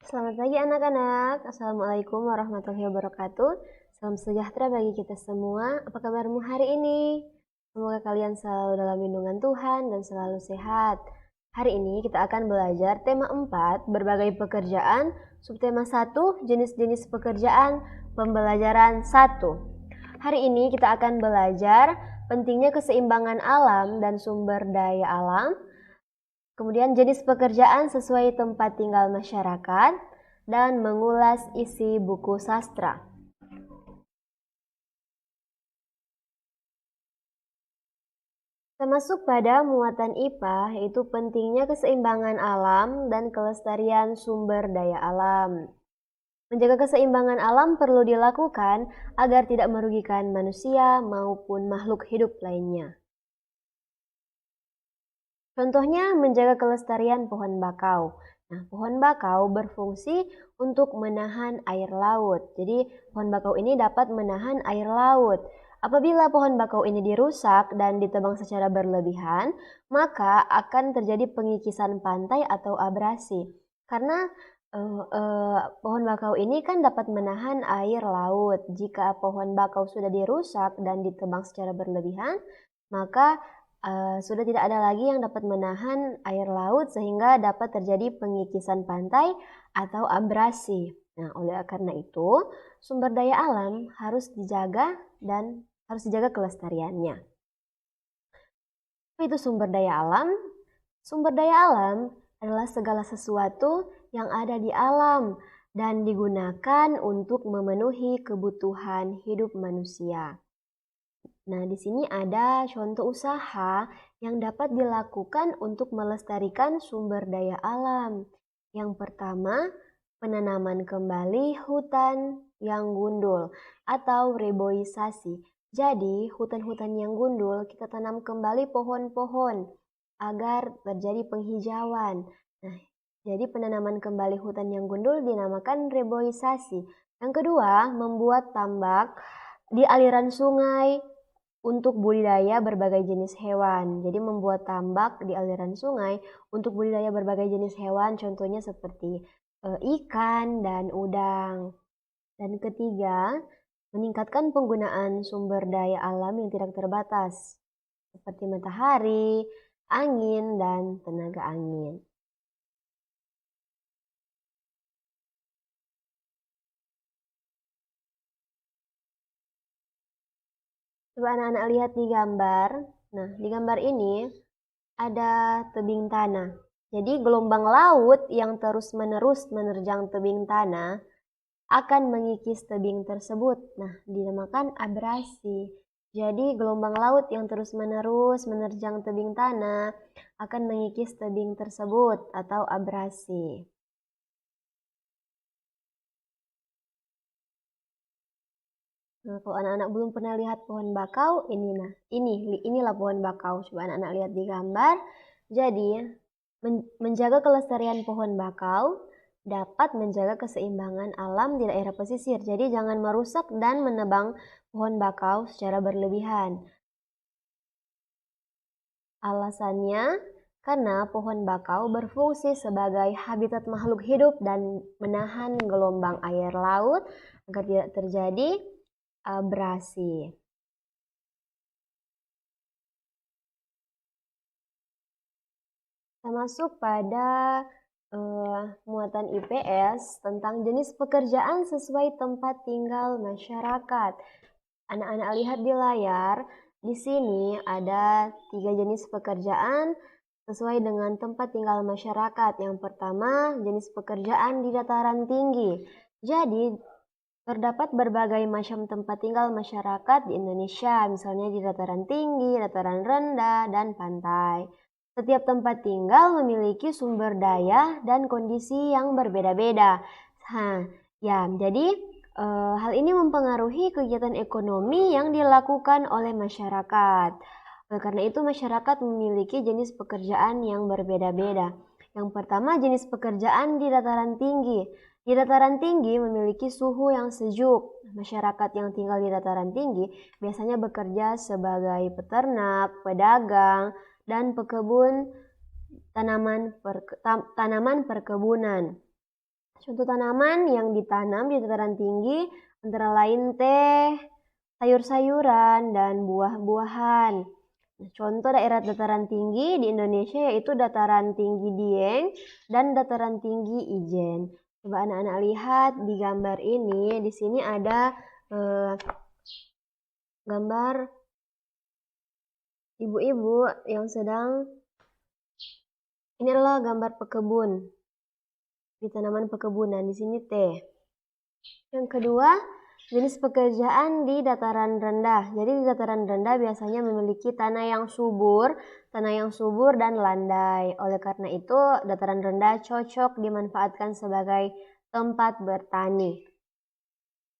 Selamat pagi anak-anak. Assalamualaikum warahmatullahi wabarakatuh. Salam sejahtera bagi kita semua. Apa kabarmu hari ini? Semoga kalian selalu dalam lindungan Tuhan dan selalu sehat. Hari ini kita akan belajar tema 4, berbagai pekerjaan, subtema 1, jenis-jenis pekerjaan, pembelajaran 1. Hari ini kita akan belajar pentingnya keseimbangan alam dan sumber daya alam, kemudian jenis pekerjaan sesuai tempat tinggal masyarakat, dan mengulas isi buku sastra. Termasuk pada muatan IPA, yaitu pentingnya keseimbangan alam dan kelestarian sumber daya alam. Menjaga keseimbangan alam perlu dilakukan agar tidak merugikan manusia maupun makhluk hidup lainnya. Contohnya menjaga kelestarian pohon bakau. Nah, pohon bakau berfungsi untuk menahan air laut. Jadi, pohon bakau ini dapat menahan air laut. Apabila pohon bakau ini dirusak dan ditebang secara berlebihan, maka akan terjadi pengikisan pantai atau abrasi. Karena pohon bakau ini kan dapat menahan air laut. Jika pohon bakau sudah dirusak dan ditebang secara berlebihan, maka sudah tidak ada lagi yang dapat menahan air laut sehingga dapat terjadi pengikisan pantai atau abrasi. Nah, oleh karena itu, sumber daya alam harus dijaga dan harus dijaga kelestariannya. Apa itu sumber daya alam? Sumber daya alam adalah segala sesuatu yang ada di alam dan digunakan untuk memenuhi kebutuhan hidup manusia. Nah, di sini ada contoh usaha yang dapat dilakukan untuk melestarikan sumber daya alam. Yang pertama, penanaman kembali hutan yang gundul atau reboisasi. Jadi, hutan-hutan yang gundul kita tanam kembali pohon-pohon agar terjadi penghijauan. Nah, jadi penanaman kembali hutan yang gundul dinamakan reboisasi. Yang kedua, membuat tambak di aliran sungai untuk budidaya berbagai jenis hewan. Jadi membuat tambak di aliran sungai untuk budidaya berbagai jenis hewan, contohnya seperti ikan dan udang. Dan ketiga, meningkatkan penggunaan sumber daya alam yang tidak terbatas, seperti matahari, angin, dan tenaga angin. Coba anak-anak lihat di gambar. Nah, di gambar ini ada tebing tanah. Jadi gelombang laut yang terus-menerus menerjang tebing tanah akan mengikis tebing tersebut. Nah, dinamakan abrasi. Jadi gelombang laut yang terus-menerus menerjang tebing tanah akan mengikis tebing tersebut atau abrasi. Nah, kalau anak-anak belum pernah lihat pohon bakau, inilah pohon bakau. Coba anak-anak lihat di gambar. Jadi, menjaga kelestarian pohon bakau dapat menjaga keseimbangan alam di daerah pesisir. Jadi, jangan merusak dan menebang pohon bakau secara berlebihan. Alasannya, karena pohon bakau berfungsi sebagai habitat makhluk hidup dan menahan gelombang air laut agar tidak terjadi abrasi. Kita masuk pada muatan IPS tentang jenis pekerjaan sesuai tempat tinggal masyarakat. Anak-anak lihat di layar, di sini ada 3 jenis pekerjaan sesuai dengan tempat tinggal masyarakat. Yang pertama, jenis pekerjaan di dataran tinggi. Jadi, terdapat berbagai macam tempat tinggal masyarakat di Indonesia, misalnya di dataran tinggi, dataran rendah, dan pantai. Setiap tempat tinggal memiliki sumber daya dan kondisi yang berbeda-beda. Jadi hal ini mempengaruhi kegiatan ekonomi yang dilakukan oleh masyarakat. Oleh karena itu, masyarakat memiliki jenis pekerjaan yang berbeda-beda. Yang pertama, jenis pekerjaan di dataran tinggi. Di dataran tinggi memiliki suhu yang sejuk. Masyarakat yang tinggal di dataran tinggi biasanya bekerja sebagai peternak, pedagang, dan pekebun tanaman perkebunan. Contoh tanaman yang ditanam di dataran tinggi antara lain teh, sayur-sayuran, dan buah-buahan. Nah, contoh daerah dataran tinggi di Indonesia yaitu dataran tinggi Dieng dan dataran tinggi Ijen. Coba anak-anak lihat di gambar ini, di sini ada gambar ibu-ibu yang sedang, ini adalah gambar pekebun di tanaman pekebunan, di sini teh. Yang kedua, jenis pekerjaan di dataran rendah. Jadi di dataran rendah biasanya memiliki tanah yang subur dan landai. Oleh karena itu, dataran rendah cocok dimanfaatkan sebagai tempat bertani.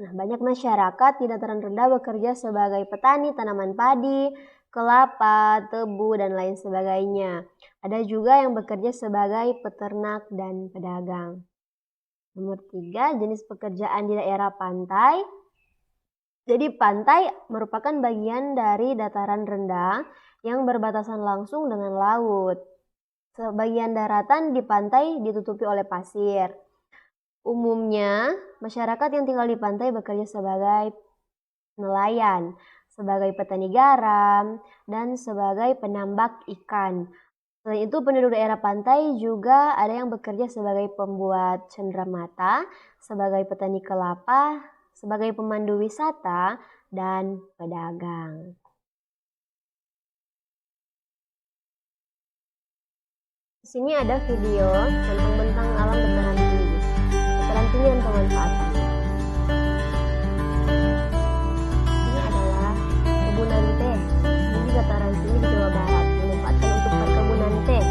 Nah, banyak masyarakat di dataran rendah bekerja sebagai petani tanaman padi, kelapa, tebu, dan lain sebagainya. Ada juga yang bekerja sebagai peternak dan pedagang. Nomor 3, jenis pekerjaan di daerah pantai. Jadi pantai merupakan bagian dari dataran rendah yang berbatasan langsung dengan laut. Sebagian daratan di pantai ditutupi oleh pasir. Umumnya, masyarakat yang tinggal di pantai bekerja sebagai nelayan, sebagai petani garam, dan sebagai penambak ikan. Selain itu, penduduk daerah pantai juga ada yang bekerja sebagai pembuat cenderamata, sebagai petani kelapa, sebagai pemandu wisata, dan pedagang. Di sini ada video tentang bentang alam dataran tinggi dan pemanfaatannya. Ini adalah kebunan teh di dataran tinggi di Jawa Barat, dimanfaatkan untuk perkebunan teh.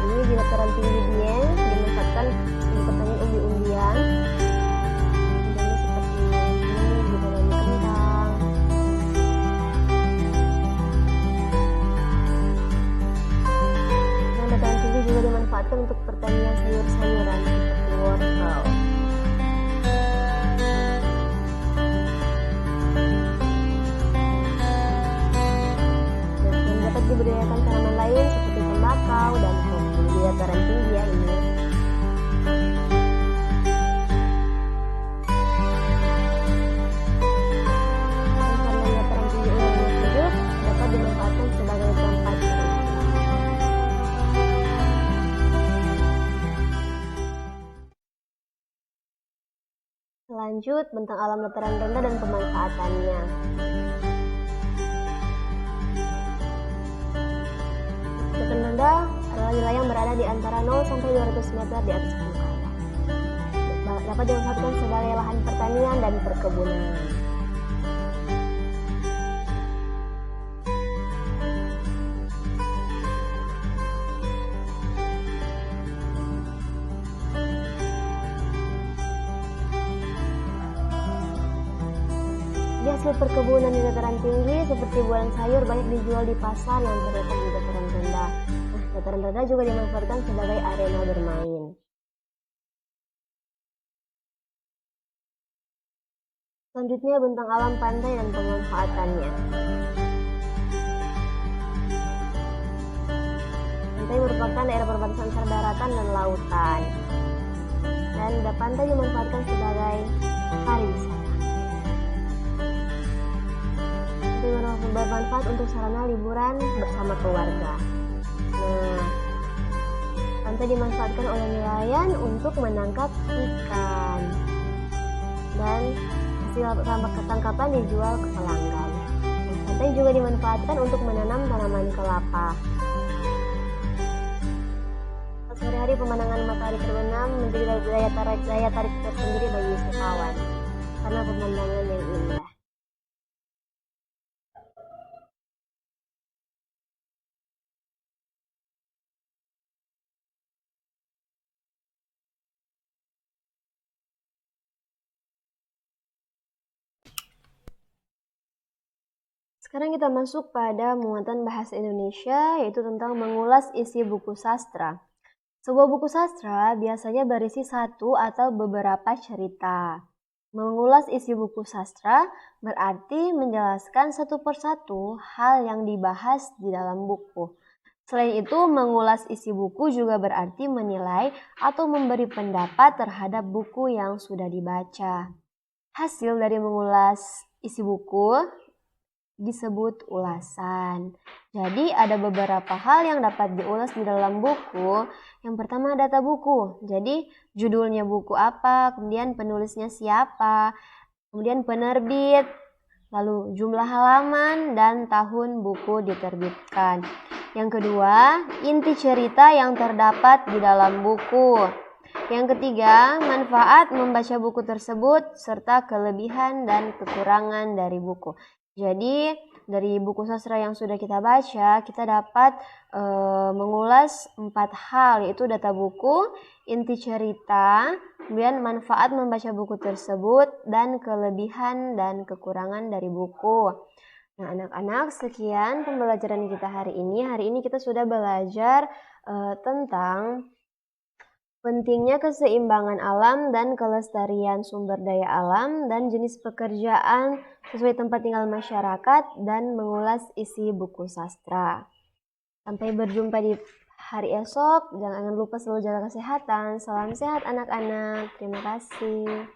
Ini di dataran tinggi Dieng dimanfaatkan untuk pertanian umbi-umbian. Contohnya seperti ini, ditanami kentang. Dan dataran tinggi juga dimanfaatkan untuk pertanian sayur-sayuran seperti wortel. Dan dapat dibudidayakan tanaman lain seperti tembakau dan kopi di dataran tinggi ya ini. Dan karena dataran tinggi udara sejuk, dapat dimanfaatkan sebagai tempat beristirahat. Lanjut, bentang alam dataran rendah dan pemanfaatannya. Dataran rendah adalah wilayah yang berada di antara 0 sampai 200 meter di atas permukaan. Dapat dimanfaatkan sebagai lahan pertanian dan perkebunan. Di hasil perkebunan di dataran tinggi seperti buah dan sayur banyak dijual di pasar yang terletak di dataran rendah. Nah, dataran rendah juga dimanfaatkan sebagai arena bermain. Selanjutnya, bentang alam pantai dan pemanfaatannya. Pantai merupakan daerah perbatasan antara daratan dan lautan. Dan pantai dimanfaatkan sebagai pariwisata. Bermanfaat untuk sarana liburan bersama keluarga. Nah, pantai dimanfaatkan oleh nelayan untuk menangkap ikan dan hasil tangkapan dijual ke pelanggan. Nah, pantai juga dimanfaatkan untuk menanam tanaman kelapa. Sore hari pemandangan matahari terbenam menjadi daya tarik tersendiri bagi wisatawan karena pemandangan yang indah. Sekarang kita masuk pada muatan bahasa Indonesia, yaitu tentang mengulas isi buku sastra. Sebuah buku sastra biasanya berisi satu atau beberapa cerita. Mengulas isi buku sastra berarti menjelaskan satu persatu hal yang dibahas di dalam buku. Selain itu, mengulas isi buku juga berarti menilai atau memberi pendapat terhadap buku yang sudah dibaca. Hasil dari mengulas isi buku disebut ulasan. Jadi ada beberapa hal yang dapat diulas di dalam buku. Yang pertama data buku. Jadi judulnya buku apa, kemudian penulisnya siapa, kemudian penerbit, lalu jumlah halaman dan tahun buku diterbitkan. Yang kedua, inti cerita yang terdapat di dalam buku. Yang ketiga, manfaat membaca buku tersebut serta kelebihan dan kekurangan dari buku. Jadi, dari buku sastra yang sudah kita baca, kita dapat mengulas 4 hal, yaitu data buku, inti cerita, kemudian manfaat membaca buku tersebut, dan kelebihan dan kekurangan dari buku. Nah, anak-anak, sekian pembelajaran kita hari ini. Hari ini kita sudah belajar tentang pentingnya keseimbangan alam dan kelestarian sumber daya alam dan jenis pekerjaan sesuai tempat tinggal masyarakat dan mengulas isi buku sastra. Sampai berjumpa di hari esok. Jangan lupa selalu jaga kesehatan. Salam sehat anak-anak. Terima kasih.